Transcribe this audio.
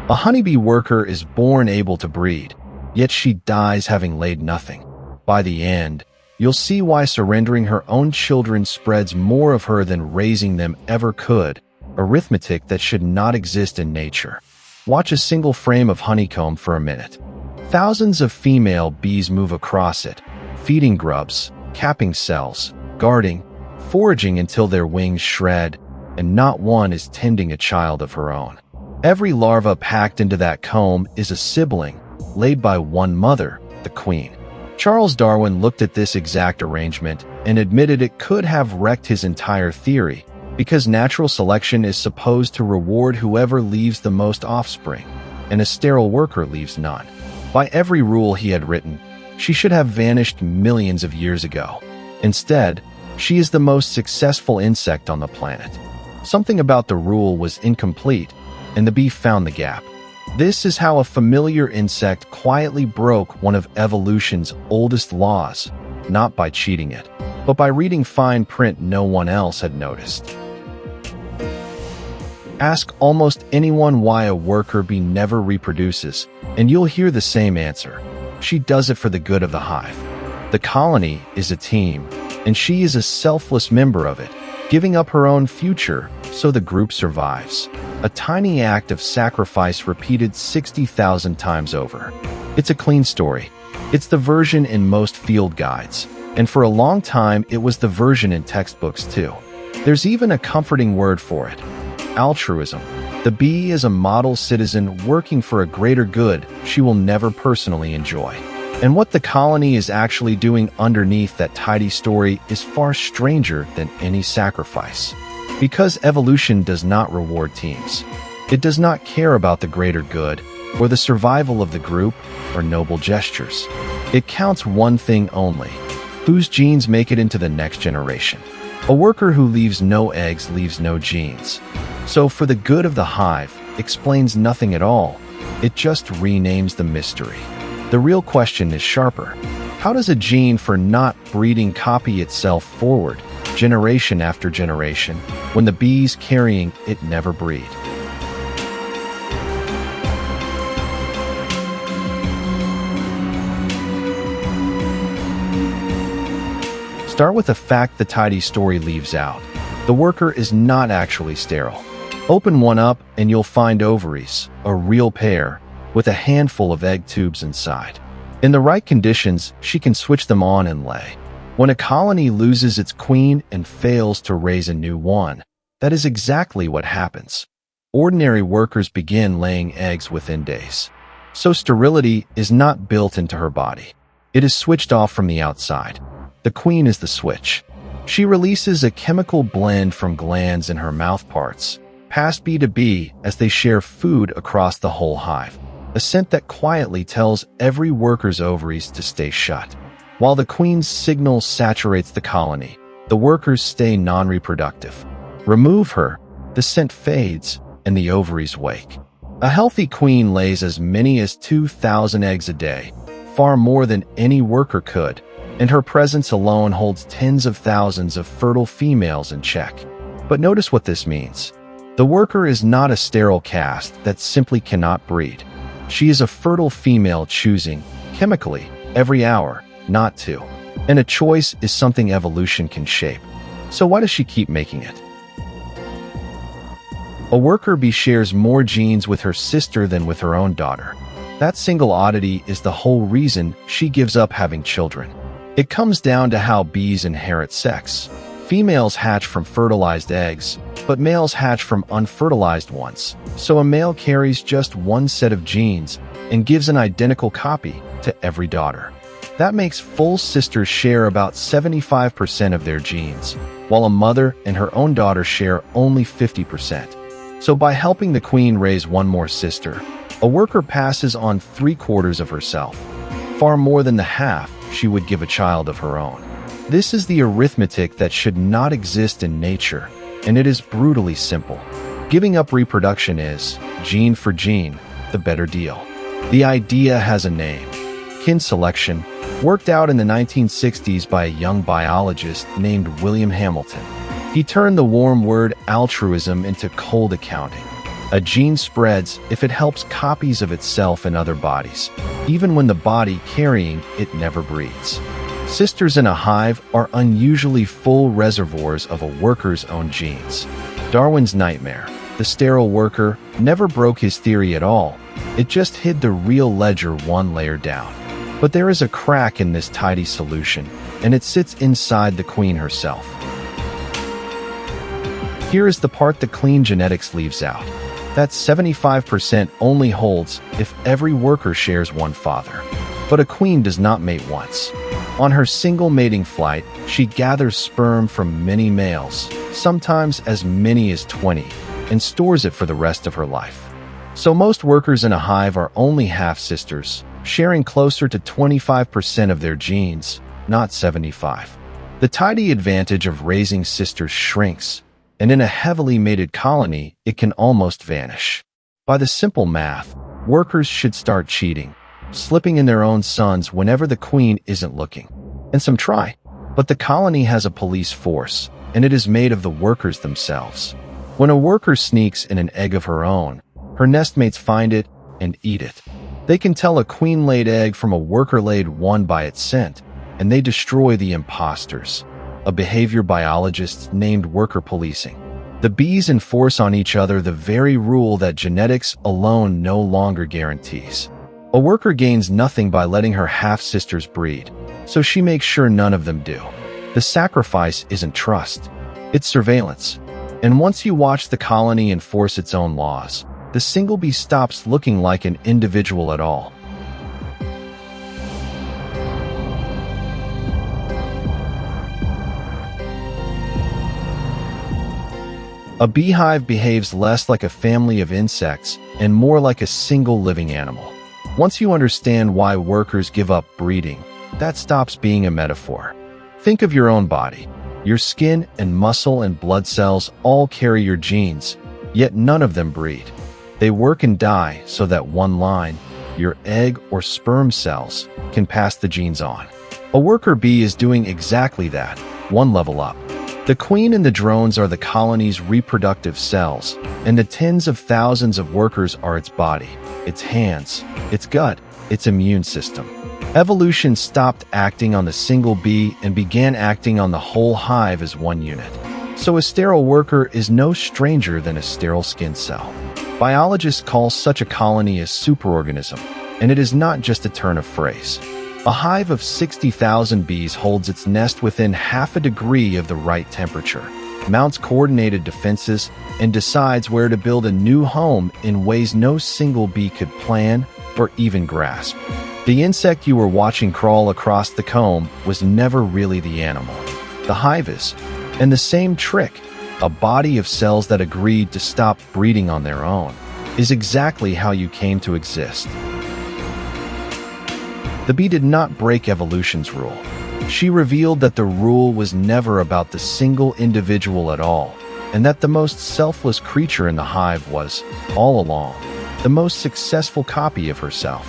A honeybee worker is born able to breed, yet she dies having laid nothing. By the end, you'll see why surrendering her own children spreads more of her than raising them ever could, arithmetic that should not exist in nature. Watch a single frame of honeycomb for a minute. Thousands of female bees move across it, feeding grubs, capping cells, guarding, foraging until their wings shred, and not one is tending a child of her own. Every larva packed into that comb is a sibling, laid by one mother, the queen. Charles Darwin looked at this exact arrangement and admitted it could have wrecked his entire theory, because natural selection is supposed to reward whoever leaves the most offspring, and a sterile worker leaves none. By every rule he had written, she should have vanished millions of years ago. Instead, she is the most successful insect on the planet. Something about the rule was incomplete, and the bee found the gap. This is how a familiar insect quietly broke one of evolution's oldest laws, not by cheating it, but by reading fine print no one else had noticed. Ask almost anyone why a worker bee never reproduces, and you'll hear the same answer. She does it for the good of the hive. The colony is a team, and she is a selfless member of it, giving up her own future so the group survives. A tiny act of sacrifice repeated 60,000 times over. It's a clean story. It's the version in most field guides, and for a long time it was the version in textbooks too. There's even a comforting word for it: altruism. The bee is a model citizen working for a greater good she will never personally enjoy. And what the colony is actually doing underneath that tidy story is far stranger than any sacrifice. Because evolution does not reward teams. It does not care about the greater good, or the survival of the group, or noble gestures. It counts one thing only: whose genes make it into the next generation. A worker who leaves no eggs leaves no genes. So for the good of the hive, explains nothing at all. It just renames the mystery. The real question is sharper. How does a gene for not breeding copy itself forward, generation after generation, when the bees carrying it never breed? Start with a fact the tidy story leaves out. The worker is not actually sterile. Open one up and you'll find ovaries, a real pair, with a handful of egg tubes inside. In the right conditions, she can switch them on and lay. When a colony loses its queen and fails to raise a new one, that is exactly what happens. Ordinary workers begin laying eggs within days. So sterility is not built into her body. It is switched off from the outside. The queen is the switch. She releases a chemical blend from glands in her mouth parts, passed bee to bee as they share food across the whole hive. A scent that quietly tells every worker's ovaries to stay shut. While the queen's signal saturates the colony, the workers stay non-reproductive. Remove her, the scent fades, and the ovaries wake. A healthy queen lays as many as 2,000 eggs a day, far more than any worker could, and her presence alone holds tens of thousands of fertile females in check. But notice what this means. The worker is not a sterile caste that simply cannot breed. She is a fertile female choosing, chemically, every hour, not to. And a choice is something evolution can shape. So why does she keep making it? A worker bee shares more genes with her sister than with her own daughter. That single oddity is the whole reason she gives up having children. It comes down to how bees inherit sex. Females hatch from fertilized eggs, but males hatch from unfertilized ones. So a male carries just one set of genes and gives an identical copy to every daughter. That makes full sisters share about 75% of their genes, while a mother and her own daughter share only 50%. So by helping the queen raise one more sister, a worker passes on 3/4 of herself, far more than the half she would give a child of her own. This is the arithmetic that should not exist in nature, and it is brutally simple. Giving up reproduction is, gene for gene, the better deal. The idea has a name: kin selection, worked out in the 1960s by a young biologist named William Hamilton. He turned the warm word altruism into cold accounting. A gene spreads if it helps copies of itself in other bodies, even when the body carrying it never breeds. Sisters in a hive are unusually full reservoirs of a worker's own genes. Darwin's nightmare, the sterile worker, never broke his theory at all. It just hid the real ledger one layer down. But there is a crack in this tidy solution, and it sits inside the queen herself. Here is the part the clean genetics leaves out. That 75% only holds if every worker shares one father. But a queen does not mate once. On her single mating flight, she gathers sperm from many males, sometimes as many as 20, and stores it for the rest of her life. So most workers in a hive are only half-sisters, sharing closer to 25% of their genes, not 75. The tidy advantage of raising sisters shrinks, and in a heavily mated colony, it can almost vanish. By the simple math, workers should start cheating, slipping in their own sons whenever the queen isn't looking. And some try, but the colony has a police force, and it is made of the workers themselves. When a worker sneaks in an egg of her own, her nestmates find it and eat it. They can tell a queen-laid egg from a worker-laid one by its scent, and they destroy the imposters, a behavior biologist named worker policing. The bees enforce on each other the very rule that genetics alone no longer guarantees. A worker gains nothing by letting her half-sisters breed, so she makes sure none of them do. The sacrifice isn't trust, it's surveillance. And once you watch the colony enforce its own laws, the single bee stops looking like an individual at all. A beehive behaves less like a family of insects and more like a single living animal. Once you understand why workers give up breeding, that stops being a metaphor. Think of your own body. Your skin and muscle and blood cells all carry your genes, yet none of them breed. They work and die so that one line, your egg or sperm cells, can pass the genes on. A worker bee is doing exactly that, one level up. The queen and the drones are the colony's reproductive cells, and the tens of thousands of workers are its body, its hands, its gut, its immune system. Evolution stopped acting on the single bee and began acting on the whole hive as one unit. So a sterile worker is no stranger than a sterile skin cell. Biologists call such a colony a superorganism, and it is not just a turn of phrase. A hive of 60,000 bees holds its nest within half a degree of the right temperature, mounts coordinated defenses, and decides where to build a new home in ways no single bee could plan or even grasp. The insect you were watching crawl across the comb was never really the animal. The hive is. And the same trick, a body of cells that agreed to stop breeding on their own, is exactly how you came to exist. The bee did not break evolution's rule. She revealed that the rule was never about the single individual at all, and that the most selfless creature in the hive was, all along, the most successful copy of herself.